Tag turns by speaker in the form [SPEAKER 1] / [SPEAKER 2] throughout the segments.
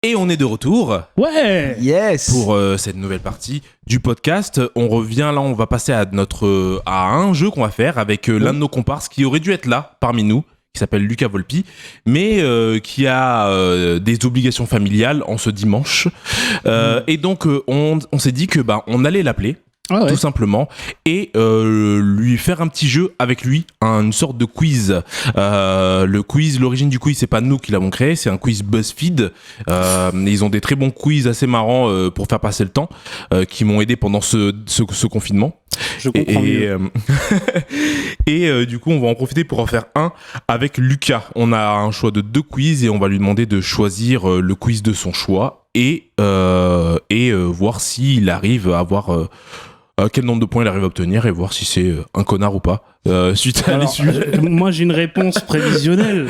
[SPEAKER 1] Et on est de retour.
[SPEAKER 2] Ouais.
[SPEAKER 3] Yes.
[SPEAKER 1] Pour cette nouvelle partie du podcast. On revient là, on va passer à un jeu qu'on va faire avec l'un de nos comparses qui aurait dû être là parmi nous, qui s'appelle Luca Volpi, mais qui a des obligations familiales en ce dimanche. Et donc on s'est dit que on allait l'appeler. Tout simplement, et lui faire un petit jeu avec lui, une sorte de quiz. L'origine du quiz, c'est pas nous qui l'avons créé, c'est un quiz BuzzFeed. Ils ont des très bons quiz assez marrants pour faire passer le temps, qui m'ont aidé pendant ce confinement.
[SPEAKER 2] Je comprends mieux.
[SPEAKER 1] Et du coup, on va en profiter pour en faire un avec Lucas. On a un choix de 2 quiz et on va lui demander de choisir le quiz de son choix et voir s'il arrive à avoir quel nombre de points il arrive à obtenir et voir si c'est un connard ou pas suite à l'issue.
[SPEAKER 2] Moi, j'ai une réponse prévisionnelle.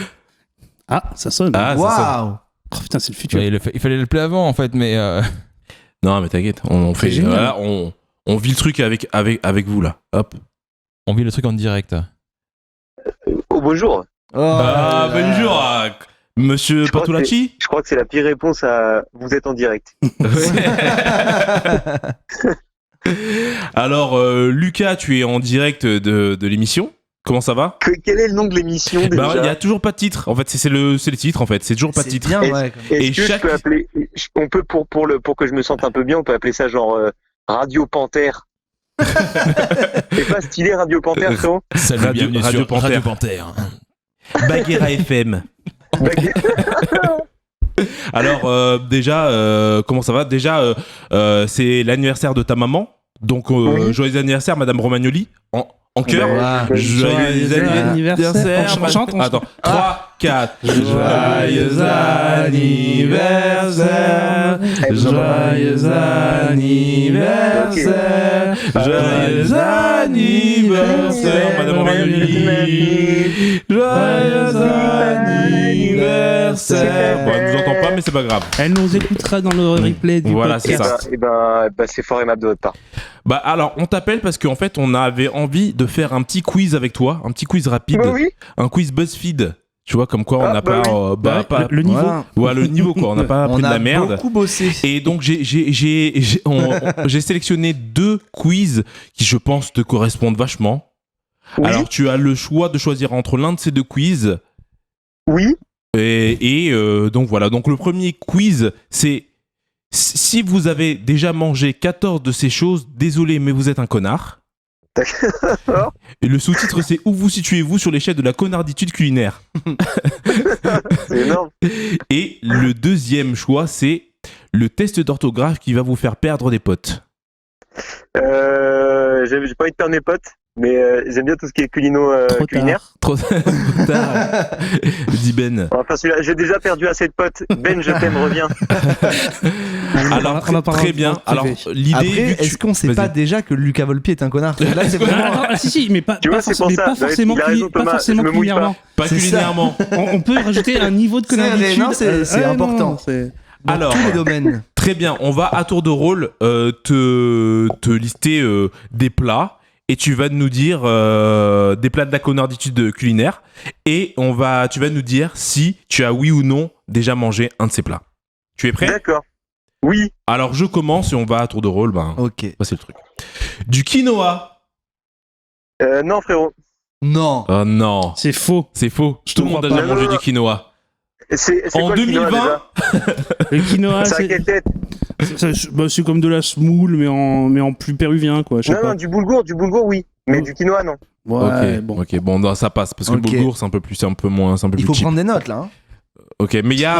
[SPEAKER 2] Ah, ça sonne.
[SPEAKER 3] Waouh.
[SPEAKER 2] Oh putain, c'est le futur.
[SPEAKER 4] Il fallait l'appeler avant en fait, mais.
[SPEAKER 1] Non, mais t'inquiète, on fait. Voilà, on vit le truc avec vous là. Hop.
[SPEAKER 4] On vit le truc en direct.
[SPEAKER 5] Bonjour.
[SPEAKER 1] Bonjour, monsieur Patulacci.
[SPEAKER 5] Je crois que c'est la pire réponse à vous êtes en direct.
[SPEAKER 1] Alors, Lucas, tu es en direct de l'émission. Comment ça va ?
[SPEAKER 5] Quel est le nom de l'émission déjà ?
[SPEAKER 1] Il y a toujours pas de titre. En fait, c'est les titres. En fait, c'est toujours pas de titre.
[SPEAKER 3] Bien, ouais.
[SPEAKER 5] Est-ce que je peux appeler ? On peut pour que je me sente un peu bien, on peut appeler ça genre Radio Panthère. C'est pas stylé Radio Panthère, frérot ?
[SPEAKER 4] Salut, bienvenue
[SPEAKER 1] Radio
[SPEAKER 4] sur
[SPEAKER 1] Panthère.
[SPEAKER 4] Radio Panthère.
[SPEAKER 1] Bagheera FM. Alors déjà, comment ça va ? Déjà, c'est l'anniversaire de ta maman. Donc, joyeux anniversaire, Madame Romagnoli. En cœur. Joyeux anniversaire.
[SPEAKER 2] On chante.
[SPEAKER 1] Attends. 3, 4. Joyeux anniversaire. Joyeux anniversaire. Joyeux anniversaire, Madame Romagnoli. Joyeux anniversaire. Bon, elle nous entend pas, mais c'est pas grave.
[SPEAKER 2] Elle nous écoutera dans le replay du
[SPEAKER 1] Voilà, c'est
[SPEAKER 2] podcast.
[SPEAKER 1] ça.
[SPEAKER 5] Et c'est fort aimable de votre part.
[SPEAKER 1] Alors, on t'appelle parce qu'en fait, on avait envie de faire un petit quiz avec toi, un petit quiz rapide,
[SPEAKER 5] Oui.
[SPEAKER 1] un quiz BuzzFeed. Tu vois, comme quoi on n'a pas, pas
[SPEAKER 2] le niveau.
[SPEAKER 3] Voilà.
[SPEAKER 1] le niveau quoi, on n'a pas pris de la merde.
[SPEAKER 3] On a beaucoup bossé.
[SPEAKER 1] Et donc j'ai sélectionné 2 quiz qui, je pense, te correspondent vachement.
[SPEAKER 5] Oui.
[SPEAKER 1] Alors, tu as le choix de choisir entre l'un de ces 2 quiz.
[SPEAKER 5] Oui.
[SPEAKER 1] Et donc voilà. Donc le premier quiz, c'est si vous avez déjà mangé 14 de ces choses, désolé, mais vous êtes un connard.
[SPEAKER 5] D'accord.
[SPEAKER 1] Et le sous-titre, c'est où vous situez-vous sur l'échelle de la connarditude culinaire.
[SPEAKER 5] C'est énorme.
[SPEAKER 1] Et le deuxième choix, c'est le test d'orthographe qui va vous faire perdre des potes.
[SPEAKER 5] J'ai pas envie de perdre mes potes, mais j'aime bien tout ce qui est culinaire.
[SPEAKER 1] Trop tard. Dit Ben.
[SPEAKER 5] Enfin, celui-là, j'ai déjà perdu assez de potes. Ben, je t'aime, reviens.
[SPEAKER 1] Alors,
[SPEAKER 2] On en parlera
[SPEAKER 1] très bien.
[SPEAKER 2] en privé.
[SPEAKER 1] Alors, l'idée.
[SPEAKER 3] Après,
[SPEAKER 1] vu que
[SPEAKER 3] est-ce qu'on sait
[SPEAKER 1] Vas-y.
[SPEAKER 3] pas déjà que Lucas Volpi est un connard ? Là, c'est vraiment...
[SPEAKER 2] Si, mais pas
[SPEAKER 5] Tu vois, c'est pour ça.
[SPEAKER 2] pas forcément
[SPEAKER 5] Il a raison,
[SPEAKER 2] pas
[SPEAKER 5] Thomas,
[SPEAKER 2] forcément
[SPEAKER 5] je me mouille
[SPEAKER 2] culinairement.
[SPEAKER 1] Pas
[SPEAKER 3] c'est
[SPEAKER 1] culinairement.
[SPEAKER 2] On peut rajouter un niveau de connarditude.
[SPEAKER 3] Non, c'est important. Dans
[SPEAKER 1] Alors,
[SPEAKER 3] tous les domaines.
[SPEAKER 1] Très bien. On va à tour de rôle te lister des plats. Et tu vas nous dire des plats de la connarditude culinaire. Et tu vas nous dire si tu as oui ou non déjà mangé un de ces plats. Tu es prêt ?
[SPEAKER 5] D'accord. Oui.
[SPEAKER 1] Alors je commence et on va à tour de rôle.
[SPEAKER 3] Ok.
[SPEAKER 1] C'est le truc. Du quinoa.
[SPEAKER 5] Non, frérot.
[SPEAKER 3] Non.
[SPEAKER 1] Oh non.
[SPEAKER 2] C'est faux.
[SPEAKER 1] C'est faux.
[SPEAKER 2] Je
[SPEAKER 1] Tout
[SPEAKER 2] te
[SPEAKER 1] le monde a
[SPEAKER 2] crois
[SPEAKER 1] déjà
[SPEAKER 5] pas.
[SPEAKER 1] mangé
[SPEAKER 5] Non,
[SPEAKER 1] du
[SPEAKER 5] non.
[SPEAKER 1] quinoa.
[SPEAKER 5] C'est
[SPEAKER 1] En
[SPEAKER 5] quoi le quinoa,
[SPEAKER 1] 2020
[SPEAKER 2] Le quinoa,
[SPEAKER 5] déjà? C'est à quelle tête?
[SPEAKER 2] c'est comme de la semoule, mais en plus péruvien, quoi. Je sais
[SPEAKER 5] Non,
[SPEAKER 2] pas.
[SPEAKER 5] non, du boulgour, oui. Mais du quinoa, non.
[SPEAKER 2] Ouais,
[SPEAKER 1] Ok, bon, non, ça passe parce que
[SPEAKER 3] Ok.
[SPEAKER 1] le boulgour c'est un peu moins, c'est un peu
[SPEAKER 3] Il
[SPEAKER 1] plus
[SPEAKER 3] faut
[SPEAKER 1] cheap.
[SPEAKER 3] prendre des notes, là. Hein.
[SPEAKER 1] Ok, mais il y a,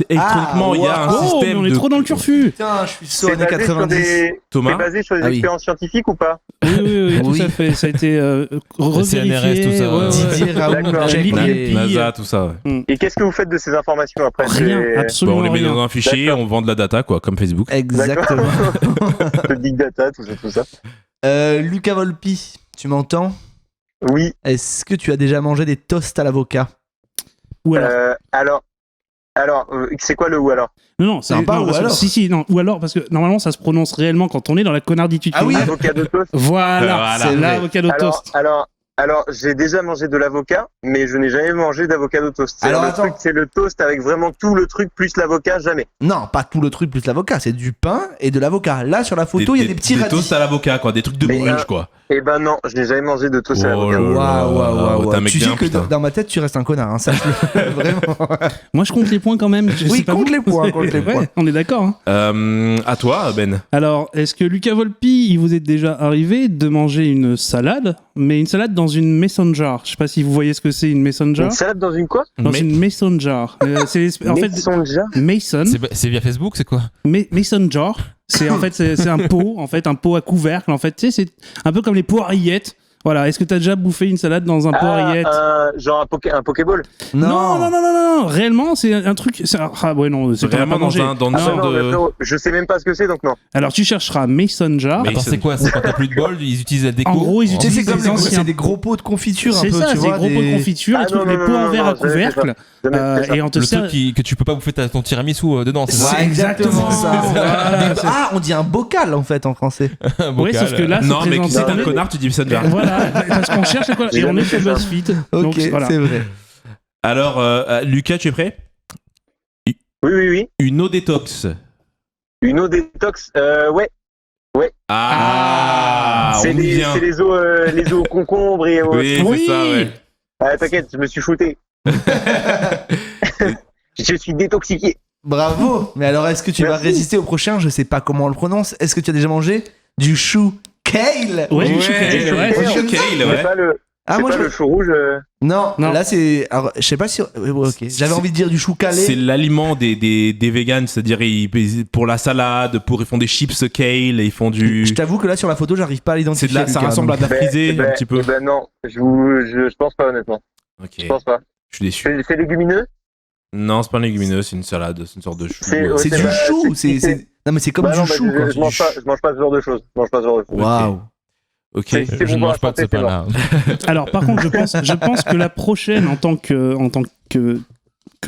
[SPEAKER 1] électroniquement, il y a un
[SPEAKER 2] Oh, mais
[SPEAKER 1] système
[SPEAKER 2] on est
[SPEAKER 1] de.
[SPEAKER 2] trop dans le turfu.
[SPEAKER 3] Putain, je suis sur
[SPEAKER 5] C'est
[SPEAKER 3] années
[SPEAKER 5] basé sur
[SPEAKER 3] 90.
[SPEAKER 5] des...
[SPEAKER 1] Thomas.
[SPEAKER 5] C'est basé sur des
[SPEAKER 3] Ah oui.
[SPEAKER 5] expériences scientifiques ou pas?
[SPEAKER 2] Oui, tout
[SPEAKER 3] Oui.
[SPEAKER 2] à fait. Ça a été revérifié.
[SPEAKER 4] CNRS, tout ça, ouais.
[SPEAKER 3] Didier Raoult,
[SPEAKER 5] D'accord.
[SPEAKER 3] Jacques
[SPEAKER 2] Na-
[SPEAKER 3] Brel.
[SPEAKER 1] NASA, tout ça. Ouais.
[SPEAKER 5] Et qu'est-ce que vous faites de ces informations après?
[SPEAKER 2] Rien,
[SPEAKER 5] C'est-
[SPEAKER 2] absolument
[SPEAKER 1] Bon, on les met
[SPEAKER 2] rien.
[SPEAKER 1] dans un fichier,
[SPEAKER 5] D'accord.
[SPEAKER 1] on vend de la data, quoi, comme Facebook.
[SPEAKER 3] Exactement.
[SPEAKER 5] Le big data, tout ça.
[SPEAKER 3] Lucas Volpi, tu m'entends?
[SPEAKER 5] Oui.
[SPEAKER 3] Est-ce que tu as déjà mangé des toasts à l'avocat?
[SPEAKER 2] Ou alors.
[SPEAKER 5] Alors, c'est quoi le ou alors?
[SPEAKER 2] Non, c'est
[SPEAKER 3] Non, pas
[SPEAKER 2] non,
[SPEAKER 3] ou
[SPEAKER 2] parce que-
[SPEAKER 3] alors.
[SPEAKER 2] Si, non, ou alors, parce que normalement, ça se prononce réellement quand on est dans la connarditude.
[SPEAKER 3] Ah oui.
[SPEAKER 2] culinaire.
[SPEAKER 5] Avocat de toast.
[SPEAKER 2] Voilà,
[SPEAKER 1] Voilà.
[SPEAKER 2] c'est l'avocat de toast.
[SPEAKER 5] Alors, Alors, j'ai déjà mangé de l'avocat, mais je n'ai jamais mangé d'avocado toast.
[SPEAKER 3] Alors,
[SPEAKER 5] le
[SPEAKER 3] attends.
[SPEAKER 5] truc, c'est le toast avec vraiment tout le truc plus l'avocat, jamais.
[SPEAKER 3] Non, pas tout le truc plus l'avocat, c'est du pain et de l'avocat. Là, sur la photo, il y a des petits
[SPEAKER 1] Des
[SPEAKER 3] radis.
[SPEAKER 1] toasts à l'avocat, quoi. Des trucs de
[SPEAKER 5] Mais,
[SPEAKER 1] brunch, quoi.
[SPEAKER 5] Eh ben non, je n'ai jamais mangé de toast à
[SPEAKER 1] Oh
[SPEAKER 5] l'avocat.
[SPEAKER 1] là là.
[SPEAKER 3] Waouh.
[SPEAKER 1] T'es un mec
[SPEAKER 3] Tu
[SPEAKER 1] bien,
[SPEAKER 3] sais que
[SPEAKER 1] putain.
[SPEAKER 3] dans ma tête, tu restes un connard, hein, sache-le. Vraiment.
[SPEAKER 2] Moi, je compte les points quand même. Je
[SPEAKER 3] Oui,
[SPEAKER 2] sais pas
[SPEAKER 3] compte
[SPEAKER 2] vous.
[SPEAKER 3] les points, compte les
[SPEAKER 2] Ouais,
[SPEAKER 3] points.
[SPEAKER 2] on est d'accord. Hein.
[SPEAKER 1] À toi, Ben.
[SPEAKER 2] Alors, est-ce que Luca Volpi, il vous est déjà arrivé de manger une salade, mais une salade dans une mason jar? Je sais pas si vous voyez ce que c'est une mason jar.
[SPEAKER 5] Une salade dans une quoi?
[SPEAKER 2] Dans
[SPEAKER 1] Mais-
[SPEAKER 2] une mason jar. En fait,
[SPEAKER 5] Maison de jar.
[SPEAKER 2] mason,
[SPEAKER 4] C'est via Facebook, c'est quoi?
[SPEAKER 2] mason jar. C'est en fait c'est un pot, un pot à couvercle. En fait, tu sais, c'est un peu comme les pots à rillettes. Voilà. Est-ce que t'as déjà bouffé une salade dans un pot à rillettes?
[SPEAKER 5] Genre un Pokéball.
[SPEAKER 2] Non. Réellement, c'est un truc. Ah ouais, non, c'est pas
[SPEAKER 1] Vraiment
[SPEAKER 2] manger.
[SPEAKER 1] dans une
[SPEAKER 5] Ah
[SPEAKER 1] sorte
[SPEAKER 5] non, mais
[SPEAKER 1] de.
[SPEAKER 5] frérot, je sais même pas ce que c'est, donc non.
[SPEAKER 2] Alors, tu chercheras mason jar.
[SPEAKER 1] Mais
[SPEAKER 4] Attends,
[SPEAKER 1] ça-
[SPEAKER 4] c'est quoi? C'est quand t'as plus de bol, ils utilisent la déco?
[SPEAKER 2] En gros, ils
[SPEAKER 3] Tu sais,
[SPEAKER 2] utilisent
[SPEAKER 3] c'est comme
[SPEAKER 2] des anciens.
[SPEAKER 3] c'est des gros pots de confiture un
[SPEAKER 2] C'est
[SPEAKER 3] peu,
[SPEAKER 2] ça,
[SPEAKER 3] tu
[SPEAKER 2] c'est
[SPEAKER 3] vois.
[SPEAKER 2] gros pots de confiture,
[SPEAKER 5] Ah,
[SPEAKER 2] les trucs,
[SPEAKER 5] non,
[SPEAKER 2] les
[SPEAKER 5] non,
[SPEAKER 2] pots
[SPEAKER 5] non,
[SPEAKER 2] en
[SPEAKER 5] non,
[SPEAKER 2] verre à
[SPEAKER 5] non, jamais fait
[SPEAKER 2] couvercle.
[SPEAKER 5] Jamais fait ça.
[SPEAKER 2] Et on te
[SPEAKER 4] Le
[SPEAKER 2] sert.
[SPEAKER 4] truc que tu peux pas bouffer ton tiramisu dedans, c'est ça?
[SPEAKER 3] Ouais, exactement ça.
[SPEAKER 2] Voilà, c'est-
[SPEAKER 3] Ah, on dit un bocal en fait en français.
[SPEAKER 4] Un
[SPEAKER 2] Oui,
[SPEAKER 4] bocal.
[SPEAKER 2] sauf que là,
[SPEAKER 1] Non,
[SPEAKER 2] c'est
[SPEAKER 1] mais si t'es un
[SPEAKER 2] présenté.
[SPEAKER 1] connard, tu dis ça de verre.
[SPEAKER 2] Voilà, parce qu'on cherche quoi. Et on est sur BuzzFeed. Donc,
[SPEAKER 3] Ok,
[SPEAKER 2] voilà.
[SPEAKER 3] c'est vrai.
[SPEAKER 1] Alors, Lucas, tu es prêt?
[SPEAKER 5] Oui.
[SPEAKER 1] Une eau détox.
[SPEAKER 5] Une eau détox, ouais.
[SPEAKER 1] Ah,
[SPEAKER 5] c'est
[SPEAKER 1] on y
[SPEAKER 5] les,
[SPEAKER 1] vient.
[SPEAKER 5] c'est les eaux aux concombres et aux...
[SPEAKER 1] Oui, c'est ça, ouais.
[SPEAKER 5] Ah, t'inquiète, je me suis shooté. Je suis détoxifié.
[SPEAKER 3] Bravo. Mais alors, est-ce que tu vas
[SPEAKER 5] Merci.
[SPEAKER 3] résister au prochain? Je sais pas comment on le prononce. Est-ce que tu as déjà mangé du chou kale?
[SPEAKER 2] Ouais,
[SPEAKER 1] Ouais,
[SPEAKER 2] du chou kale, ouais.
[SPEAKER 1] du chou
[SPEAKER 5] C'est
[SPEAKER 1] kale, ouais.
[SPEAKER 5] pas le,
[SPEAKER 3] Ah,
[SPEAKER 5] c'est
[SPEAKER 3] moi
[SPEAKER 5] pas
[SPEAKER 3] je.
[SPEAKER 5] le chou rouge.
[SPEAKER 3] Non,
[SPEAKER 2] Non.
[SPEAKER 3] là c'est. Alors, je sais pas si. ouais, ok. J'avais envie de dire du chou calé.
[SPEAKER 1] C'est l'aliment des vegans, c'est-à-dire pour la salade, ils font des chips kale, ils font du.
[SPEAKER 3] Je t'avoue que là sur la photo, j'arrive pas à l'identifier.
[SPEAKER 1] Ça
[SPEAKER 3] Lucas,
[SPEAKER 1] ressemble à
[SPEAKER 3] donc.
[SPEAKER 1] de la frisée un petit peu.
[SPEAKER 5] Ben non, je pense pas honnêtement.
[SPEAKER 1] Ok,
[SPEAKER 5] Je pense pas.
[SPEAKER 1] je suis déçu.
[SPEAKER 5] C'est légumineux.
[SPEAKER 1] Non, c'est pas un légumineux, c'est une salade, c'est une sorte de chou.
[SPEAKER 5] C'est-
[SPEAKER 3] C'est
[SPEAKER 5] c'est
[SPEAKER 3] du
[SPEAKER 5] vrai,
[SPEAKER 3] chou.
[SPEAKER 5] c'est-
[SPEAKER 3] Non, mais c'est comme
[SPEAKER 5] Bah
[SPEAKER 3] du
[SPEAKER 5] non, bah,
[SPEAKER 3] chou. quand
[SPEAKER 5] je
[SPEAKER 3] tu
[SPEAKER 5] mange
[SPEAKER 3] dis
[SPEAKER 5] pas, je mange pas ce genre de choses. Je mange pas ce genre de choses.
[SPEAKER 3] Waouh.
[SPEAKER 1] Ok.
[SPEAKER 5] C'est-
[SPEAKER 4] Je ne
[SPEAKER 5] bon
[SPEAKER 4] mange
[SPEAKER 5] pour
[SPEAKER 4] pas de
[SPEAKER 5] la
[SPEAKER 4] ce
[SPEAKER 5] santé,
[SPEAKER 4] pain-là.
[SPEAKER 2] Alors, par contre, je pense que la prochaine, en tant que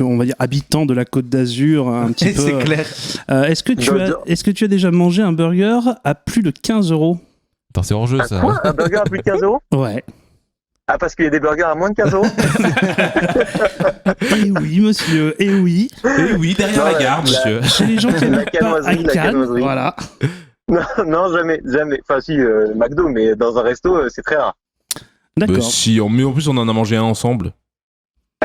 [SPEAKER 2] on va dire habitant de la Côte d'Azur, un petit peu.
[SPEAKER 3] C'est clair.
[SPEAKER 2] Est-ce que tu as déjà mangé un burger à plus de 15 €?
[SPEAKER 4] Attends, c'est hors jeu
[SPEAKER 5] Ah,
[SPEAKER 4] ça.
[SPEAKER 5] quoi, un burger à plus de 15 euros?
[SPEAKER 2] Ouais.
[SPEAKER 5] Ah, parce qu'il y a des burgers à moins de 15 euros?
[SPEAKER 2] Et oui, monsieur. Et oui.
[SPEAKER 1] Et oui, derrière la gare, monsieur.
[SPEAKER 2] Chez les gens qui
[SPEAKER 5] La
[SPEAKER 2] n'aiment pas à
[SPEAKER 5] canoiserie, la
[SPEAKER 2] Cannes.
[SPEAKER 5] canoiserie.
[SPEAKER 2] Voilà.
[SPEAKER 5] Non, non, jamais. Enfin, si, McDo, mais dans un resto, c'est très rare.
[SPEAKER 2] D'accord.
[SPEAKER 1] Si, mais en plus, on en a mangé un ensemble.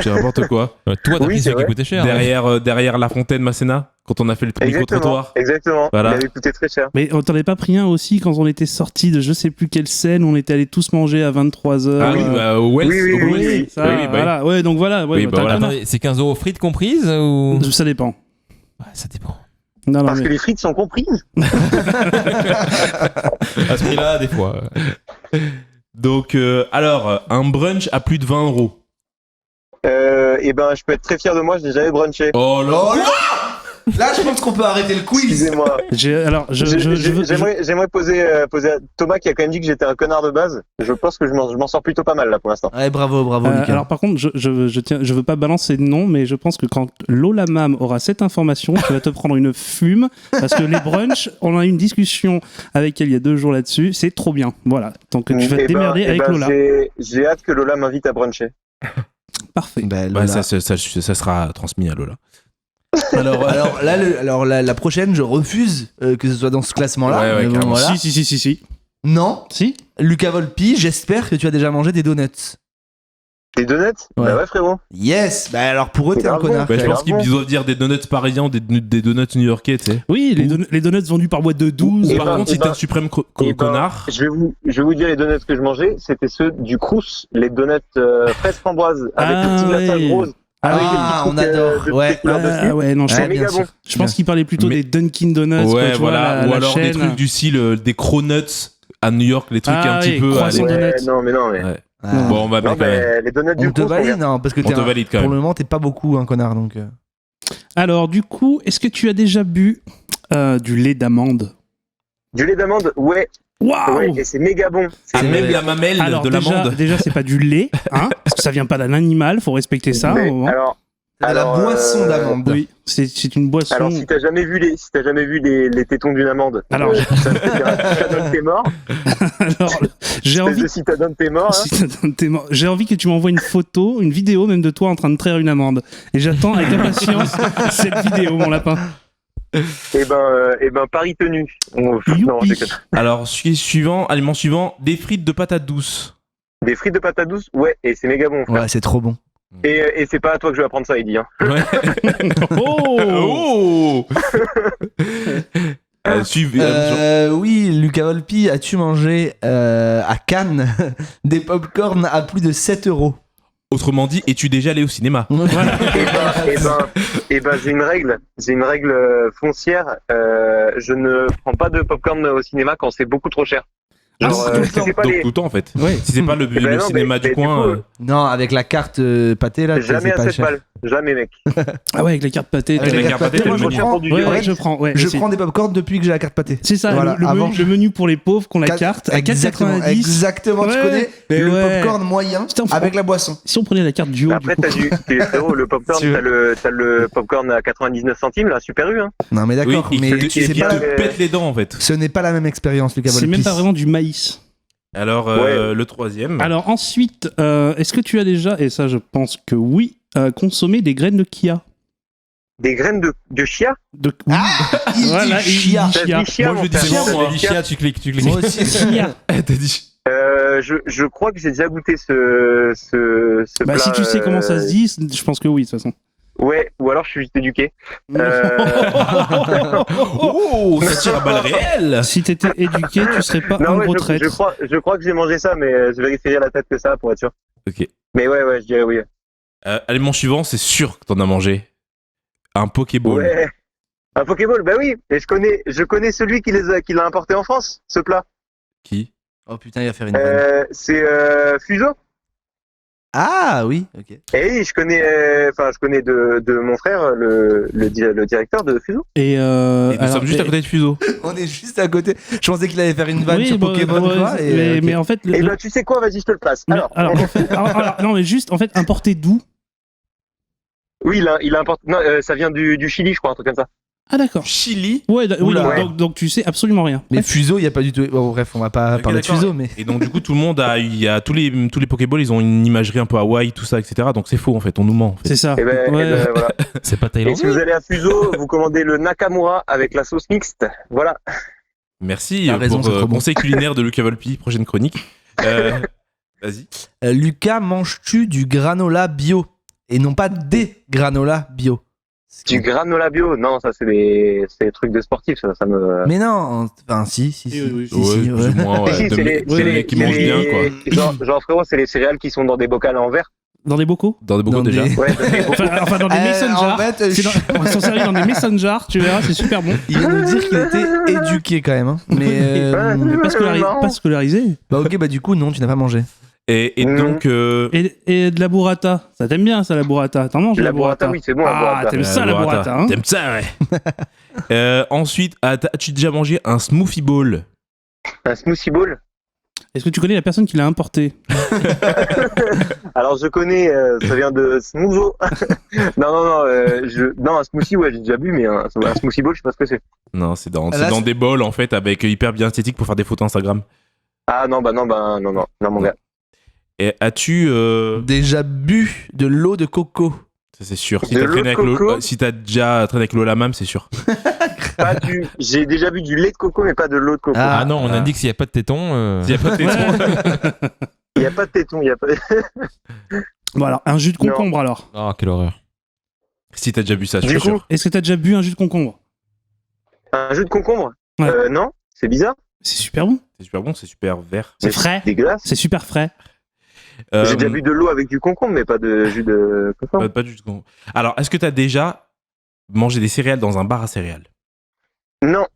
[SPEAKER 1] C'est n'importe quoi.
[SPEAKER 4] Toi, t'as
[SPEAKER 5] Oui,
[SPEAKER 4] pris
[SPEAKER 5] c'est
[SPEAKER 4] celui qui
[SPEAKER 5] vrai.
[SPEAKER 4] coûtait cher. hein.
[SPEAKER 1] Derrière la fontaine Masséna, quand on a fait le
[SPEAKER 5] Exactement.
[SPEAKER 1] micro-trottoir.
[SPEAKER 5] Exactement.
[SPEAKER 1] Voilà.
[SPEAKER 5] Il avait coûté très cher.
[SPEAKER 2] Mais on t'en avait pas pris un aussi quand on était sortis de je sais plus quelle scène où on était allés tous manger à 23h.
[SPEAKER 1] Ah oui, bah, au Wells.
[SPEAKER 5] Oui, oui,
[SPEAKER 1] au
[SPEAKER 5] oui,
[SPEAKER 1] Wells.
[SPEAKER 5] oui.
[SPEAKER 2] Ça,
[SPEAKER 1] Oui, bah,
[SPEAKER 2] voilà. Ouais, donc voilà. Ouais,
[SPEAKER 1] Oui, bah,
[SPEAKER 2] t'as un
[SPEAKER 1] voilà.
[SPEAKER 2] connard.
[SPEAKER 4] Attendez, c'est 15 € frites comprises ou.
[SPEAKER 2] Ça dépend.
[SPEAKER 4] Ouais, ça dépend.
[SPEAKER 2] Non,
[SPEAKER 5] Parce
[SPEAKER 2] mais-
[SPEAKER 5] que les frites sont comprises.
[SPEAKER 4] À ce prix-là, des fois.
[SPEAKER 1] Donc, alors, un brunch à plus de 20 €.
[SPEAKER 5] Et ben, je peux être très fier de moi, je n'ai jamais brunché.
[SPEAKER 1] Oh là.
[SPEAKER 3] Oh là. Là, je pense qu'on peut arrêter le quiz.
[SPEAKER 5] Excusez-moi.
[SPEAKER 2] Alors, je veux-
[SPEAKER 5] J'aimerais poser à Thomas qui a quand même dit que j'étais un connard de base. Je pense que je m'en sors plutôt pas mal là pour l'instant.
[SPEAKER 3] Ouais, bravo, Lucas.
[SPEAKER 2] alors par contre, je veux pas balancer de nom, mais je pense que quand Lola Mam aura cette information, tu vas te prendre une fume, parce que les brunchs, on a eu une discussion avec elle il y a 2 jours là-dessus, c'est trop bien. Voilà, donc tu vas te
[SPEAKER 5] Eh ben-
[SPEAKER 2] démerder
[SPEAKER 5] eh
[SPEAKER 2] avec
[SPEAKER 5] ben,
[SPEAKER 2] Lola.
[SPEAKER 5] J'ai hâte que Lola m'invite à bruncher.
[SPEAKER 2] Parfait.
[SPEAKER 3] Ben,
[SPEAKER 1] Bah,
[SPEAKER 3] Lola.
[SPEAKER 1] ça sera transmis à Lola.
[SPEAKER 3] Alors là, la prochaine, je refuse que ce soit dans ce classement-là.
[SPEAKER 1] Ouais,
[SPEAKER 3] Mais bon,
[SPEAKER 1] carrément.
[SPEAKER 3] voilà.
[SPEAKER 2] Si.
[SPEAKER 3] Non,
[SPEAKER 2] Si.
[SPEAKER 3] Lucas Volpi, j'espère que tu as déjà mangé des donuts.
[SPEAKER 5] Des donuts?
[SPEAKER 3] Ouais.
[SPEAKER 5] Bah ouais, frérot.
[SPEAKER 3] Yes. Bah alors pour eux,
[SPEAKER 5] C'est
[SPEAKER 3] t'es un
[SPEAKER 5] grave bon.
[SPEAKER 3] connard.
[SPEAKER 1] Bah, je
[SPEAKER 5] c'est
[SPEAKER 1] pense
[SPEAKER 5] grave
[SPEAKER 1] qu'ils doivent dire des donuts parisiens ou des donuts new-yorkais, tu sais.
[SPEAKER 2] Oui, les donuts vendus par boîte de 12.
[SPEAKER 5] Et
[SPEAKER 1] Par
[SPEAKER 5] ben-
[SPEAKER 1] contre, si t'es un suprême
[SPEAKER 5] eh ben,
[SPEAKER 1] connard.
[SPEAKER 5] Je vais vous dire les donuts que je mangeais, c'était ceux du Crous, les donuts fraises framboises avec le petit glaçage
[SPEAKER 2] ouais.
[SPEAKER 5] rose.
[SPEAKER 3] Ah,
[SPEAKER 5] avec les petits
[SPEAKER 3] on
[SPEAKER 5] trucs,
[SPEAKER 3] adore.
[SPEAKER 5] de
[SPEAKER 3] Ouais.
[SPEAKER 5] petites couleurs dessus.
[SPEAKER 2] ouais, non, je,
[SPEAKER 3] Ouais,
[SPEAKER 5] C'est méga
[SPEAKER 3] bien
[SPEAKER 5] bon.
[SPEAKER 3] sûr.
[SPEAKER 2] je pense qu'il parlait plutôt
[SPEAKER 1] Mais-
[SPEAKER 2] des Dunkin' Donuts. quoi,
[SPEAKER 1] Ouais,
[SPEAKER 2] tu vois,
[SPEAKER 1] voilà.
[SPEAKER 2] la
[SPEAKER 1] Ou alors des
[SPEAKER 2] chaîne.
[SPEAKER 1] trucs du style des cronuts à New York, les trucs
[SPEAKER 2] Ah
[SPEAKER 1] un petit
[SPEAKER 2] oui,
[SPEAKER 1] peu.
[SPEAKER 2] croissant
[SPEAKER 1] allez.
[SPEAKER 2] donuts.
[SPEAKER 5] Ouais, non, mais.
[SPEAKER 1] Ouais.
[SPEAKER 3] Ah.
[SPEAKER 1] Bon, on va
[SPEAKER 5] Non,
[SPEAKER 1] mettre quand même.
[SPEAKER 5] mais les donuts du
[SPEAKER 3] On te
[SPEAKER 5] Crous,
[SPEAKER 3] valide, non, parce que
[SPEAKER 1] On te valide quand
[SPEAKER 3] pour
[SPEAKER 1] même.
[SPEAKER 3] le moment, t'es pas beaucoup un connard, donc.
[SPEAKER 2] Alors, du coup, est-ce que tu as déjà bu du lait d'amande?
[SPEAKER 5] Du lait d'amande, ouais,
[SPEAKER 2] Waouh!
[SPEAKER 5] ouais, et c'est méga bon.
[SPEAKER 1] Ah,
[SPEAKER 5] C'est
[SPEAKER 1] même
[SPEAKER 5] méga
[SPEAKER 1] la mamelle
[SPEAKER 2] Alors
[SPEAKER 1] de
[SPEAKER 2] déjà,
[SPEAKER 1] l'amande.
[SPEAKER 2] déjà c'est pas du lait, hein, parce que ça vient pas d'un animal, faut respecter ça. au
[SPEAKER 5] Mais
[SPEAKER 2] moment.
[SPEAKER 5] alors,
[SPEAKER 3] C'est la boisson d'amande.
[SPEAKER 2] Oui, c'est une boisson.
[SPEAKER 5] Alors, si t'as jamais vu les tétons d'une amande,
[SPEAKER 2] Alors,
[SPEAKER 5] ça veut dire que t'as donné tes morts.
[SPEAKER 2] Alors, j'ai envie.
[SPEAKER 5] Si t'as donné tes morts, hein.
[SPEAKER 2] Si t'as donné tes morts. J'ai envie que tu m'envoies une photo, une vidéo même de toi en train de traire une amande. Et j'attends avec impatience cette vidéo, mon lapin.
[SPEAKER 5] Eh ben, pari tenu. Non,
[SPEAKER 2] Youpi.
[SPEAKER 5] je déconne.
[SPEAKER 1] Alors, aliment suivant, des frites de patates douces.
[SPEAKER 5] Des frites de patates douces, ouais, et c'est méga bon. frère.
[SPEAKER 3] Ouais, c'est trop bon.
[SPEAKER 5] Et c'est pas à toi que je vais apprendre ça, Eddy. Hein.
[SPEAKER 1] Ouais.
[SPEAKER 2] Oh
[SPEAKER 1] Oh Suivez.
[SPEAKER 3] Oui, Lucas Volpi, as-tu mangé à Cannes des pop-corn à plus de 7 €?
[SPEAKER 1] Autrement dit, es-tu déjà allé au cinéma?
[SPEAKER 5] Et ben, j'ai une règle foncière. Je ne prends pas de popcorn au cinéma quand c'est beaucoup trop cher. Genre,
[SPEAKER 3] tout le
[SPEAKER 5] si
[SPEAKER 3] temps.
[SPEAKER 5] c'est pas
[SPEAKER 1] Donc
[SPEAKER 5] les...
[SPEAKER 1] tout le temps en fait.
[SPEAKER 3] Ouais.
[SPEAKER 1] Si c'est pas le,
[SPEAKER 5] Eh ben
[SPEAKER 1] le
[SPEAKER 5] non,
[SPEAKER 1] cinéma
[SPEAKER 5] mais
[SPEAKER 1] du
[SPEAKER 5] du
[SPEAKER 1] coin.
[SPEAKER 5] coup,
[SPEAKER 3] Non, avec la carte pâté là,
[SPEAKER 5] jamais
[SPEAKER 3] c'est
[SPEAKER 5] à
[SPEAKER 3] pas
[SPEAKER 5] 7
[SPEAKER 3] cher.
[SPEAKER 5] balles. Jamais, mec.
[SPEAKER 2] Ah ouais, avec la carte pâtée.
[SPEAKER 1] Avec
[SPEAKER 2] t'as-
[SPEAKER 1] la carte pâtée,
[SPEAKER 5] Moi,
[SPEAKER 1] le
[SPEAKER 5] je
[SPEAKER 1] menu.
[SPEAKER 5] recherche pour du
[SPEAKER 2] Ouais,
[SPEAKER 5] viande.
[SPEAKER 2] ouais, je prends. Ouais,
[SPEAKER 3] Je
[SPEAKER 2] aussi.
[SPEAKER 3] prends des pop-corn depuis que j'ai la carte pâté.
[SPEAKER 2] C'est ça,
[SPEAKER 3] Voilà, avant,
[SPEAKER 2] le menu pour les pauvres qui ont la
[SPEAKER 3] Quatre-
[SPEAKER 2] carte à
[SPEAKER 3] Exactement,
[SPEAKER 2] 4,90.
[SPEAKER 3] exactement, tu
[SPEAKER 2] Ouais,
[SPEAKER 3] connais
[SPEAKER 2] mais
[SPEAKER 3] le
[SPEAKER 2] ouais.
[SPEAKER 3] popcorn moyen
[SPEAKER 2] Putain, on
[SPEAKER 3] avec
[SPEAKER 2] prend-
[SPEAKER 3] la boisson.
[SPEAKER 2] Si on prenait la carte duo,
[SPEAKER 5] Après,
[SPEAKER 2] du coup.
[SPEAKER 5] frérot, le popcorn,
[SPEAKER 3] Tu veux.
[SPEAKER 5] t'as le popcorn à 99 centimes, là, Super U, hein.
[SPEAKER 3] Non mais
[SPEAKER 1] Oui,
[SPEAKER 3] d'accord,
[SPEAKER 1] il
[SPEAKER 3] mais
[SPEAKER 1] te,
[SPEAKER 3] c'est
[SPEAKER 1] il
[SPEAKER 3] pas
[SPEAKER 1] te
[SPEAKER 3] la-
[SPEAKER 1] pète les dents en fait.
[SPEAKER 3] ce n'est pas la même expérience, Lucas
[SPEAKER 2] C'est
[SPEAKER 3] Volpi.
[SPEAKER 2] même pas vraiment du maïs.
[SPEAKER 1] Alors
[SPEAKER 5] Ouais.
[SPEAKER 1] le troisième.
[SPEAKER 2] Alors ensuite, est-ce que tu as déjà, et ça je pense que oui, consommé des graines de chia?
[SPEAKER 5] Des graines de chia.
[SPEAKER 2] De...
[SPEAKER 3] Il
[SPEAKER 2] Voilà,
[SPEAKER 3] dit chia.
[SPEAKER 5] T'as
[SPEAKER 2] chia.
[SPEAKER 5] dit chia,
[SPEAKER 1] Moi,
[SPEAKER 5] mon
[SPEAKER 1] je dis
[SPEAKER 5] frère.
[SPEAKER 1] chia,
[SPEAKER 4] C'est
[SPEAKER 1] moi.
[SPEAKER 4] bon, du chia, tu cliques.
[SPEAKER 3] Moi aussi.
[SPEAKER 2] Chia.
[SPEAKER 1] T'as dit.
[SPEAKER 5] Je crois que j'ai déjà goûté ce
[SPEAKER 2] Bah
[SPEAKER 5] plat.
[SPEAKER 2] si tu sais comment ça se dit, je pense que oui de toute façon.
[SPEAKER 5] Ouais, ou alors je suis juste éduqué.
[SPEAKER 1] Oh, ça tire à balles réelles.
[SPEAKER 2] Si t'étais éduqué, tu serais pas un
[SPEAKER 5] ouais,
[SPEAKER 2] gros traître.
[SPEAKER 5] je crois que j'ai mangé ça, mais je vérifierai la tête que ça pour être sûr.
[SPEAKER 1] Ok.
[SPEAKER 5] Mais ouais, je dirais oui.
[SPEAKER 1] Aliment suivant, c'est sûr que t'en as mangé. Un Pokéball.
[SPEAKER 5] Ouais. Un Pokéball, bah oui. Et je connais celui qui l'a importé en France, ce plat.
[SPEAKER 1] Qui?
[SPEAKER 3] Oh putain, il va faire une vanne.
[SPEAKER 5] C'est Fuso.
[SPEAKER 3] Ah oui, ok.
[SPEAKER 5] Et oui, je connais de mon frère le directeur de Fuso.
[SPEAKER 2] Et,
[SPEAKER 1] Et nous
[SPEAKER 2] alors,
[SPEAKER 1] sommes juste à côté de Fuso.
[SPEAKER 3] On est juste à côté. Je pensais qu'il allait faire une vanne
[SPEAKER 2] oui,
[SPEAKER 3] sur
[SPEAKER 2] bah,
[SPEAKER 3] Pokémon
[SPEAKER 2] ouais,
[SPEAKER 3] quoi. Et, ok.
[SPEAKER 2] mais en fait,
[SPEAKER 5] Et ben tu sais quoi, vas-y, je te le passe.
[SPEAKER 2] mais-
[SPEAKER 5] Alors,
[SPEAKER 2] en fait, non mais juste en fait importé d'où?
[SPEAKER 5] oui, il a importé. Non, ça vient du Chili, je crois, un truc comme ça.
[SPEAKER 2] Ah d'accord.
[SPEAKER 1] Chili.
[SPEAKER 2] Ouais, oui,
[SPEAKER 3] Oula.
[SPEAKER 2] donc tu sais absolument rien.
[SPEAKER 3] Mais
[SPEAKER 2] Bref.
[SPEAKER 3] Fuso, il y a pas du tout. Bon, bref, on va pas
[SPEAKER 1] Ok,
[SPEAKER 3] parler de
[SPEAKER 1] d'accord.
[SPEAKER 3] Fuso, mais
[SPEAKER 1] Et donc du coup tout le monde il y a tous les Pokéballs, ils ont une imagerie un peu Hawaï, tout ça, etc. Donc c'est faux en fait, on nous ment. En fait.
[SPEAKER 2] C'est ça.
[SPEAKER 5] Et ben,
[SPEAKER 2] Ouais.
[SPEAKER 5] voilà.
[SPEAKER 4] C'est pas
[SPEAKER 5] Et si
[SPEAKER 4] thaïlandais.
[SPEAKER 5] vous allez à Fuso, vous commandez le Nakamura avec la sauce mixte. Voilà.
[SPEAKER 1] Merci
[SPEAKER 3] T'as raison,
[SPEAKER 1] pour
[SPEAKER 3] c'est trop bon.
[SPEAKER 1] conseil culinaire de Lucas Volpi, prochaine chronique. Vas-y.
[SPEAKER 3] Lucas, manges-tu du granola bio et non pas des granola bio?
[SPEAKER 5] Du granola bio, non, ça c'est des trucs de sportifs, ça me.
[SPEAKER 3] Mais non, enfin si,
[SPEAKER 2] Oui, oui,
[SPEAKER 3] si,
[SPEAKER 1] Ouais,
[SPEAKER 3] si,
[SPEAKER 1] plus
[SPEAKER 3] ouais.
[SPEAKER 1] ou moins. Ouais.
[SPEAKER 5] Si,
[SPEAKER 1] De
[SPEAKER 5] c'est
[SPEAKER 1] mecs-
[SPEAKER 5] les-
[SPEAKER 1] de mecs qui
[SPEAKER 5] c'est
[SPEAKER 1] mangent bien
[SPEAKER 5] les-
[SPEAKER 1] quoi.
[SPEAKER 5] Genre frérot, c'est les céréales qui sont dans des bocals en verre.
[SPEAKER 2] Dans des bocaux?
[SPEAKER 1] Dans des bocaux
[SPEAKER 3] Dans
[SPEAKER 1] déjà.
[SPEAKER 3] des-
[SPEAKER 5] Ouais, dans des bocaux.
[SPEAKER 2] Enfin dans des messengers.
[SPEAKER 3] En fait,
[SPEAKER 2] C'est ils sont servis dans des messengers, tu verras, c'est super bon.
[SPEAKER 3] il vient nous dire qu'il était éduqué quand même. Hein. Mais
[SPEAKER 2] Mais pas,
[SPEAKER 5] Non.
[SPEAKER 2] pas scolarisé.
[SPEAKER 3] bah ok, bah du coup non, tu n'as pas mangé.
[SPEAKER 1] Et
[SPEAKER 5] Mhm.
[SPEAKER 1] donc
[SPEAKER 2] Et de la burrata. Ça t'aime bien ça la burrata? T'en manges de
[SPEAKER 5] La
[SPEAKER 2] la burrata?
[SPEAKER 5] burrata, oui, c'est bon, la
[SPEAKER 2] Ah,
[SPEAKER 5] burrata.
[SPEAKER 2] t'aimes ça la burrata, hein?
[SPEAKER 1] T'aimes ça, ouais. Ensuite, as-tu déjà mangé un smoothie ball?
[SPEAKER 5] Un smoothie ball.
[SPEAKER 2] Est-ce que tu connais la personne qui l'a importé?
[SPEAKER 5] Alors je connais, ça vient de Smoozo. non, un smoothie, ouais, j'ai déjà bu, mais un smoothie ball, je sais pas ce que c'est.
[SPEAKER 1] Non, c'est dans
[SPEAKER 3] Là, c'est-
[SPEAKER 1] des bols en fait avec hyper bien esthétique pour faire des photos Instagram.
[SPEAKER 5] Ah non, non, mon gars.
[SPEAKER 1] Et as-tu
[SPEAKER 3] Déjà bu de l'eau de coco.
[SPEAKER 1] ça c'est sûr. Si
[SPEAKER 5] De
[SPEAKER 1] t'as
[SPEAKER 5] l'eau
[SPEAKER 1] traîné
[SPEAKER 5] de
[SPEAKER 1] avec
[SPEAKER 5] coco
[SPEAKER 1] si t'as déjà traîné avec Lola Mam, c'est sûr.
[SPEAKER 5] J'ai déjà bu du lait de coco, mais pas de l'eau de coco.
[SPEAKER 3] Ah.
[SPEAKER 4] Ah non, on
[SPEAKER 1] Ah.
[SPEAKER 4] indique s'il n'y a pas de téton.
[SPEAKER 1] Il y a pas de téton.
[SPEAKER 5] Il y a pas de téton, il y a pas.
[SPEAKER 2] Bon alors, un jus de
[SPEAKER 5] Non.
[SPEAKER 2] concombre alors.
[SPEAKER 4] Oh, quelle horreur.
[SPEAKER 1] Si t'as déjà bu ça, je
[SPEAKER 5] Du
[SPEAKER 1] suis
[SPEAKER 5] coup,
[SPEAKER 1] sûr.
[SPEAKER 2] Est-ce que t'as déjà bu un jus de concombre?
[SPEAKER 5] un jus de concombre.
[SPEAKER 2] Ouais.
[SPEAKER 5] Non, c'est bizarre.
[SPEAKER 2] C'est super bon.
[SPEAKER 1] C'est super bon, c'est super vert.
[SPEAKER 2] C'est
[SPEAKER 5] Mais
[SPEAKER 2] frais.
[SPEAKER 5] Dégueulasse.
[SPEAKER 2] C'est super frais.
[SPEAKER 5] J'ai déjà bu de l'eau avec du concombre, mais pas de jus de concombre.
[SPEAKER 1] pas du tout. Alors, est-ce que t'as déjà mangé des céréales dans un bar à céréales?
[SPEAKER 5] Non.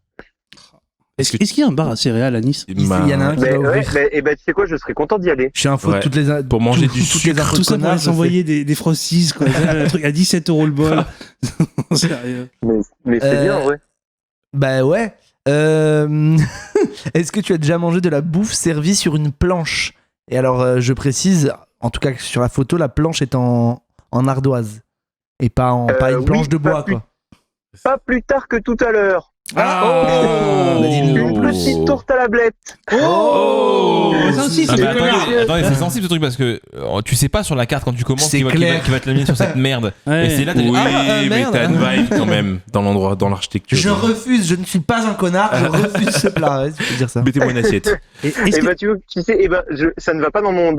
[SPEAKER 2] Est-ce qu'il y a un bar à céréales à Nice?
[SPEAKER 3] Il y en a un qui
[SPEAKER 5] Mais
[SPEAKER 3] va
[SPEAKER 5] ouais,
[SPEAKER 3] ouvrir.
[SPEAKER 5] et ben tu sais quoi, je serais content d'y aller.
[SPEAKER 3] Je suis un faux
[SPEAKER 1] Ouais.
[SPEAKER 3] toutes les
[SPEAKER 1] Pour manger du
[SPEAKER 3] toutes les
[SPEAKER 1] sucre.
[SPEAKER 3] infos
[SPEAKER 2] Tout
[SPEAKER 3] de
[SPEAKER 2] ça pour
[SPEAKER 3] connards,
[SPEAKER 2] aller
[SPEAKER 3] je sais.
[SPEAKER 2] s'envoyer des frosties, quoi. Un truc à 17 € le bol. Sérieux.
[SPEAKER 5] Mais c'est bien, ouais.
[SPEAKER 3] Bah ouais. Est-ce que tu as déjà mangé de la bouffe servie sur une planche? Et alors, je précise, en tout cas sur la photo, la planche est en ardoise. Et pas une planche de bois, quoi.
[SPEAKER 5] Pas plus tard que tout à l'heure.
[SPEAKER 3] dis-nous.
[SPEAKER 5] Une petite tourte à la blette.
[SPEAKER 2] Oh, ça aussi,
[SPEAKER 4] Ah
[SPEAKER 2] c'est
[SPEAKER 4] bah
[SPEAKER 2] clair.
[SPEAKER 4] attendez, c'est sensible ce truc parce que tu sais pas sur la carte quand tu commences
[SPEAKER 3] C'est
[SPEAKER 4] qui va
[SPEAKER 3] clair.
[SPEAKER 4] te l'amener sur cette merde.
[SPEAKER 2] Ouais.
[SPEAKER 4] Et c'est là t'as
[SPEAKER 1] Oui,
[SPEAKER 4] dit
[SPEAKER 1] mais
[SPEAKER 4] merde.
[SPEAKER 1] t'as une vibe quand même dans l'endroit, dans l'architecture.
[SPEAKER 3] Je refuse, je ne suis pas un connard, je refuse ce plat. Ouais, tu peux dire ça.
[SPEAKER 1] Mettez-moi une assiette.
[SPEAKER 2] Est-ce
[SPEAKER 5] Et
[SPEAKER 2] que-
[SPEAKER 5] bah tu sais, ça ne va pas dans mon,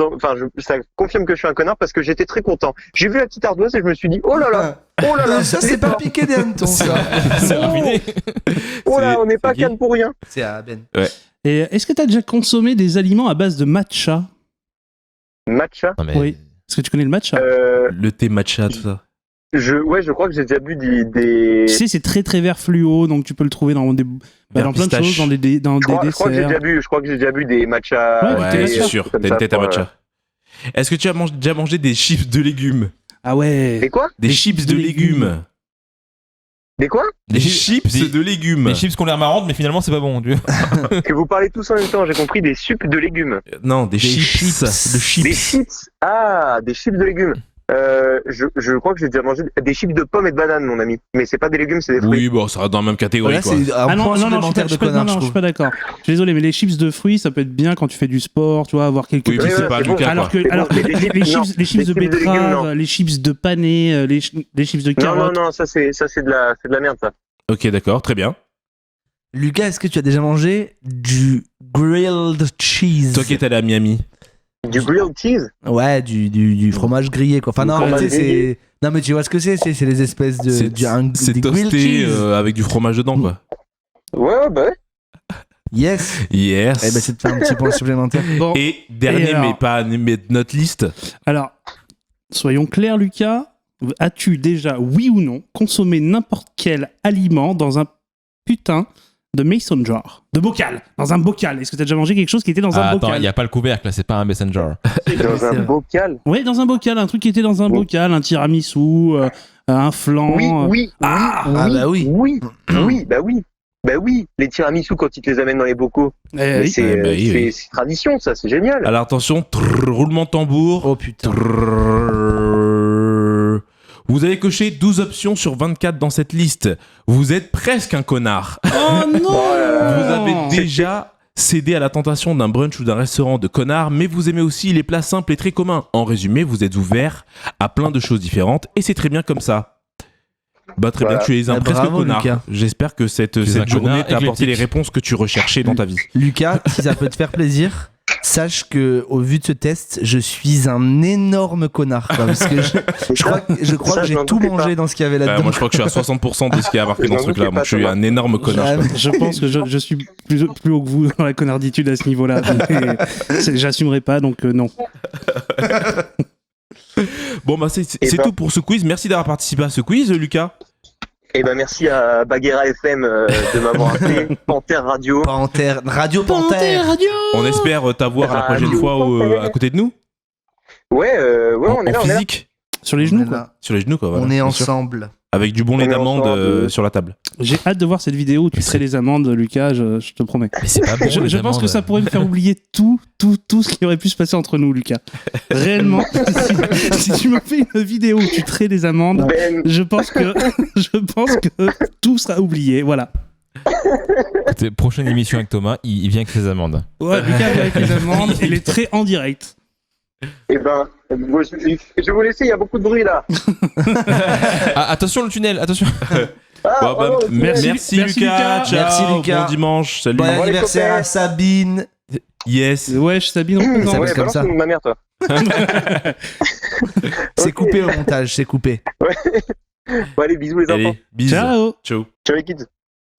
[SPEAKER 5] ça confirme que je suis un connard parce que j'étais très content. J'ai vu la petite ardoise et je me suis dit, oh là là,
[SPEAKER 3] Ça, c'est pas piqué des hannetons, ça.
[SPEAKER 4] C'est raffiné.
[SPEAKER 5] oh là,
[SPEAKER 1] C'est-
[SPEAKER 5] on n'est pas
[SPEAKER 1] c'est qui
[SPEAKER 5] Cannes pour rien.
[SPEAKER 3] C'est à Ben.
[SPEAKER 2] Et est-ce que t'as déjà consommé des aliments à base de matcha?
[SPEAKER 5] Matcha.
[SPEAKER 4] Non, mais-
[SPEAKER 2] Oui. Est-ce que tu connais le matcha?
[SPEAKER 1] Le thé matcha, tout ça.
[SPEAKER 5] Je crois que j'ai déjà bu des.
[SPEAKER 2] Tu sais, c'est très très vert fluo, donc tu peux le trouver dans des,
[SPEAKER 1] Vert
[SPEAKER 2] dans plein de
[SPEAKER 1] pistache.
[SPEAKER 2] choses, dans des
[SPEAKER 5] Je crois que j'ai
[SPEAKER 2] desserts.
[SPEAKER 5] je crois que j'ai déjà bu des matchas.
[SPEAKER 2] Ouais,
[SPEAKER 1] Ouais,
[SPEAKER 2] t'es
[SPEAKER 1] c'est
[SPEAKER 2] matcha.
[SPEAKER 1] sûr.
[SPEAKER 5] comme
[SPEAKER 1] T'as une
[SPEAKER 5] ça,
[SPEAKER 1] tête à
[SPEAKER 5] pour,
[SPEAKER 1] matcha. Est-ce que tu as déjà mangé des chips de légumes?
[SPEAKER 2] Ah ouais.
[SPEAKER 5] Des quoi?
[SPEAKER 1] Des chips de légumes.
[SPEAKER 5] Des quoi?
[SPEAKER 1] Des chips de légumes.
[SPEAKER 4] Des chips qui ont l'air marrantes, mais finalement c'est pas bon. Tu vois.
[SPEAKER 5] Que vous parlez tous en même temps, j'ai compris des supes de légumes.
[SPEAKER 1] Non, des chips. De
[SPEAKER 5] Des
[SPEAKER 1] chips.
[SPEAKER 5] chips. Ah, des chips de légumes. Je crois que j'ai déjà mangé des chips de pommes et de bananes, mon ami. Mais c'est pas des légumes, c'est des fruits.
[SPEAKER 1] Oui, bon, ça reste dans la même catégorie,
[SPEAKER 3] Là,
[SPEAKER 1] quoi.
[SPEAKER 3] c'est un
[SPEAKER 2] Ah non,
[SPEAKER 3] point
[SPEAKER 2] non, non,
[SPEAKER 3] supplémentaire de connard, je
[SPEAKER 2] je suis
[SPEAKER 3] trouve.
[SPEAKER 2] pas d'accord. Je suis désolé, mais les chips de fruits, ça peut être bien quand tu fais du sport, tu vois, avoir quelques
[SPEAKER 1] Oui, mais
[SPEAKER 2] petits-
[SPEAKER 1] c'est pas
[SPEAKER 5] c'est bon.
[SPEAKER 1] Lucas,
[SPEAKER 2] Alors
[SPEAKER 1] quoi.
[SPEAKER 2] que,
[SPEAKER 5] C'est
[SPEAKER 2] alors
[SPEAKER 5] bon,
[SPEAKER 2] que
[SPEAKER 5] mais
[SPEAKER 2] les chips,
[SPEAKER 5] non,
[SPEAKER 2] les chips de
[SPEAKER 5] des légumes,
[SPEAKER 2] betterave,
[SPEAKER 5] non.
[SPEAKER 2] les chips de pané, les chips de
[SPEAKER 5] Non,
[SPEAKER 2] carottes.
[SPEAKER 5] non, ça c'est de la merde, ça.
[SPEAKER 1] Ok, d'accord, très bien.
[SPEAKER 3] Lucas, est-ce que tu as déjà mangé du grilled cheese?
[SPEAKER 1] Toi qui es allé à Miami.
[SPEAKER 5] Du grilled cheese.
[SPEAKER 3] Ouais, du fromage grillé, quoi. Enfin, non,
[SPEAKER 5] fromage
[SPEAKER 3] tu sais,
[SPEAKER 5] grillé.
[SPEAKER 3] c'est. Non, mais tu vois ce que c'est? C'est les espèces de.
[SPEAKER 1] C'est
[SPEAKER 3] des grilled
[SPEAKER 1] toasté
[SPEAKER 3] cheese.
[SPEAKER 1] avec du fromage dedans, quoi.
[SPEAKER 5] Ouais, bah ouais.
[SPEAKER 3] Yes.
[SPEAKER 1] Yes.
[SPEAKER 3] Eh ben, c'est de faire un petit point supplémentaire.
[SPEAKER 2] Bon,
[SPEAKER 1] Et dernier,
[SPEAKER 2] Et alors
[SPEAKER 1] mais pas mais de notre liste.
[SPEAKER 2] alors, soyons clairs, Lucas, as-tu déjà, oui ou non, consommé n'importe quel aliment dans un putain de mason jar? De bocal, dans un bocal. Est-ce que t'as déjà mangé quelque chose qui était dans un
[SPEAKER 4] Ah, attends,
[SPEAKER 2] bocal?
[SPEAKER 4] il y a pas le couvercle là, c'est pas un messenger.
[SPEAKER 5] Dans
[SPEAKER 3] C'est
[SPEAKER 5] un
[SPEAKER 3] vrai.
[SPEAKER 5] bocal.
[SPEAKER 2] Ouais, dans un bocal, un truc qui était dans un
[SPEAKER 5] Oh.
[SPEAKER 2] bocal, un tiramisu, un flan.
[SPEAKER 5] Oui.
[SPEAKER 3] Ah, bah oui.
[SPEAKER 5] Bah oui, les tiramisu quand ils te les amènent dans les bocaux.
[SPEAKER 2] Eh oui.
[SPEAKER 5] C'est
[SPEAKER 1] bah oui, oui.
[SPEAKER 5] c'est tradition, ça, c'est génial.
[SPEAKER 1] Alors attention, roulement de tambour.
[SPEAKER 3] Oh putain.
[SPEAKER 1] Vous avez coché 12 options sur 24 dans cette liste. Vous êtes presque un connard.
[SPEAKER 2] Oh non
[SPEAKER 1] Vous avez déjà cédé à la tentation d'un brunch ou d'un restaurant de connards, mais vous aimez aussi les plats simples et très communs. En résumé, vous êtes ouvert à plein de choses différentes et c'est très bien comme ça. Bah très
[SPEAKER 5] Voilà.
[SPEAKER 1] bien, tu es un
[SPEAKER 3] Bah,
[SPEAKER 1] presque
[SPEAKER 3] bravo,
[SPEAKER 1] connard.
[SPEAKER 3] Lucas.
[SPEAKER 1] J'espère que cette
[SPEAKER 4] Tu es un
[SPEAKER 1] journée
[SPEAKER 4] connard
[SPEAKER 1] t'a apporté les
[SPEAKER 4] éclectique.
[SPEAKER 1] réponses que tu recherchais dans ta vie.
[SPEAKER 3] Lucas, si ça peut te faire plaisir, sache que au vu de ce test, je suis un énorme connard. Quoi, parce que je crois
[SPEAKER 5] Ça,
[SPEAKER 3] que
[SPEAKER 5] je
[SPEAKER 3] j'ai
[SPEAKER 5] n'en
[SPEAKER 3] tout
[SPEAKER 5] doutais
[SPEAKER 3] mangé
[SPEAKER 5] pas.
[SPEAKER 3] dans ce qu'il y avait là-dedans.
[SPEAKER 1] Moi je crois que je suis à 60% de ce qui est marqué dans ce truc-là. Moi je suis un énorme connard.
[SPEAKER 3] Ah,
[SPEAKER 1] quoi.
[SPEAKER 2] Je pense que je suis plus haut que vous dans la connarditude à ce niveau-là. J'assumerai pas, donc non.
[SPEAKER 1] Bon bah c'est
[SPEAKER 5] Eh ben.
[SPEAKER 1] tout pour ce quiz. Merci d'avoir participé à ce quiz, Lucas.
[SPEAKER 5] Et ben merci à Baguera FM de m'avoir appelé, Panthère Radio.
[SPEAKER 3] Panthère, Radio Panthère.
[SPEAKER 2] Radio.
[SPEAKER 1] On espère t'avoir la prochaine
[SPEAKER 5] Radio
[SPEAKER 1] fois
[SPEAKER 5] Panthère.
[SPEAKER 1] à côté de nous.
[SPEAKER 5] Ouais, on est là,
[SPEAKER 1] en
[SPEAKER 5] on est là.
[SPEAKER 1] physique.
[SPEAKER 2] Sur les
[SPEAKER 3] On
[SPEAKER 2] genoux,
[SPEAKER 3] est
[SPEAKER 2] quoi.
[SPEAKER 3] là.
[SPEAKER 1] Sur les genoux quoi. voilà,
[SPEAKER 3] On est
[SPEAKER 1] bien sûr.
[SPEAKER 3] ensemble.
[SPEAKER 1] Avec du bon lait
[SPEAKER 5] On est
[SPEAKER 1] d'amande
[SPEAKER 5] ensemble.
[SPEAKER 1] sur la table.
[SPEAKER 2] J'ai hâte de voir cette vidéo où tu ferais les amendes, Lucas, je te promets.
[SPEAKER 4] Mais c'est pas bon.
[SPEAKER 2] Je pense que ça pourrait me faire oublier tout ce qui aurait pu se passer entre nous, Lucas. Réellement, si tu me fais une vidéo où tu traites des amendes,
[SPEAKER 5] Ben,
[SPEAKER 2] je pense que tout sera oublié. Voilà.
[SPEAKER 4] Écoutez, prochaine émission avec Thomas, il vient avec ses amendes.
[SPEAKER 2] Ouais, Lucas avec les amendes et les traits en direct.
[SPEAKER 5] et ben, moi, je vais vous laisser, il y a beaucoup de bruit là.
[SPEAKER 4] Ah, attention le tunnel, attention.
[SPEAKER 5] Ah,
[SPEAKER 1] Bon, bah,
[SPEAKER 5] bravo,
[SPEAKER 1] merci,
[SPEAKER 2] Merci,
[SPEAKER 1] Lucas.
[SPEAKER 2] Lucas.
[SPEAKER 1] Ciao.
[SPEAKER 3] Merci, Lucas.
[SPEAKER 1] Bon dimanche. Salut.
[SPEAKER 3] Bon
[SPEAKER 5] les
[SPEAKER 3] anniversaire
[SPEAKER 5] copains.
[SPEAKER 3] à Sabine.
[SPEAKER 1] Yes.
[SPEAKER 2] Ouais, je Sabine,
[SPEAKER 3] Ça
[SPEAKER 2] non.
[SPEAKER 3] s'appelle
[SPEAKER 5] ouais,
[SPEAKER 3] comme
[SPEAKER 5] balance
[SPEAKER 3] ça.
[SPEAKER 5] le nom de ma mère, toi.
[SPEAKER 3] C'est
[SPEAKER 5] Ok.
[SPEAKER 3] coupé au montage, c'est coupé.
[SPEAKER 5] Bon, allez, bisous les enfants.
[SPEAKER 1] Allez, bisous.
[SPEAKER 2] Ciao.
[SPEAKER 1] Ciao.
[SPEAKER 5] Ciao les kids.